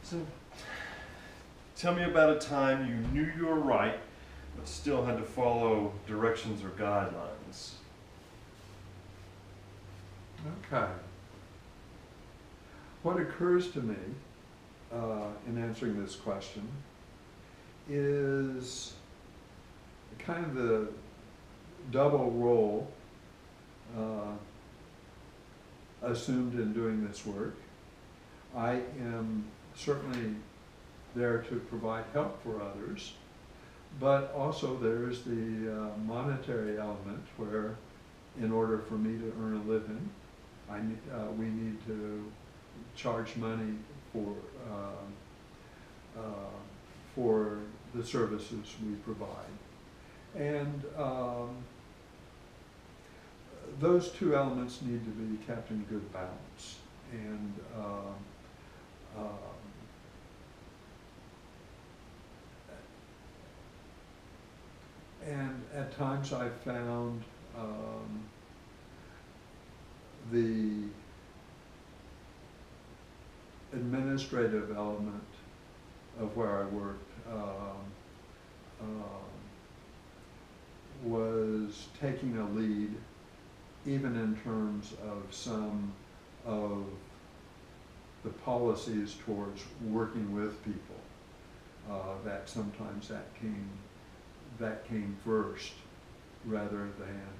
So, tell me about a time you knew you were right, but still had to follow directions or guidelines. Okay. What occurs to me in answering this question is kind of the double role assumed in doing this work. I am certainly there to provide help for others, but also there's the monetary element where, in order for me to earn a living, we need to charge money for the services we provide. And those two elements need to be kept in good balance. And at times I've found the administrative element of where I worked was taking a lead, even in terms of some of the policies towards working with people. That sometimes that came first, rather than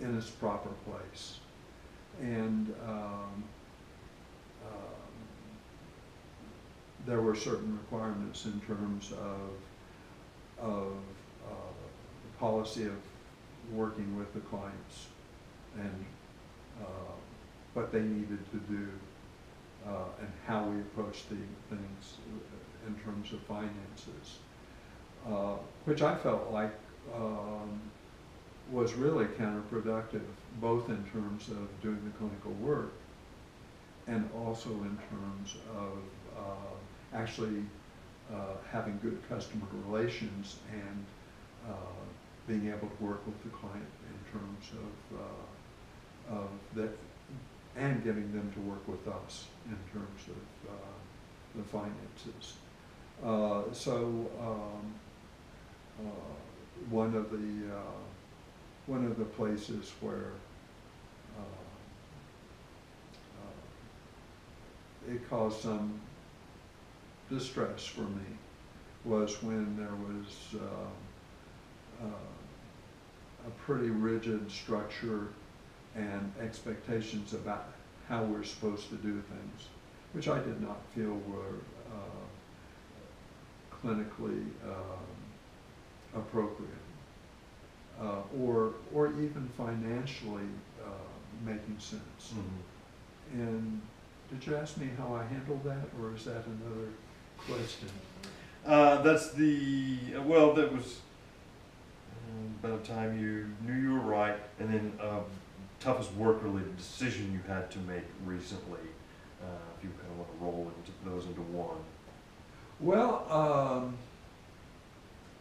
in its proper place. And there were certain requirements in terms of the policy of working with the clients and what they needed to do and how we approached the things in terms of finances, which I felt like was really counterproductive, both in terms of doing the clinical work and also in terms of actually having good customer relations and being able to work with the client in terms of that, and getting them to work with us in terms of the finances. One of the places where it caused some distress for me was when there was a pretty rigid structure and expectations about how we're supposed to do things, which I did not feel were clinically appropriate, or even financially making sense. Mm-hmm. And did you ask me how I handled that, or is that another question? That's the, well, that was about the time you knew you were right, and then toughest work-related decision you had to make recently, if you kind of want to roll those into one. Well,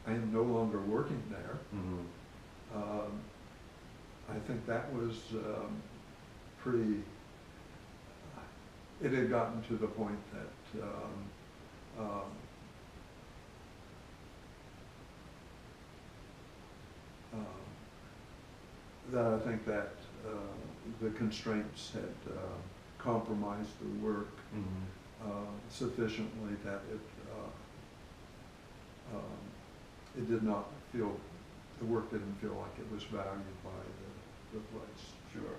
I am no longer working there. Mm-hmm. I think that was pretty, it had gotten to the point that that I think that the constraints had compromised the work sufficiently that it did not feel, the work didn't feel like it was valued by the place. Sure.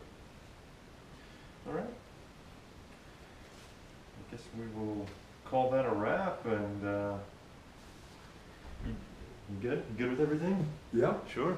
All right. I guess we will call that a wrap. And you good? You good with everything? Yeah. Sure.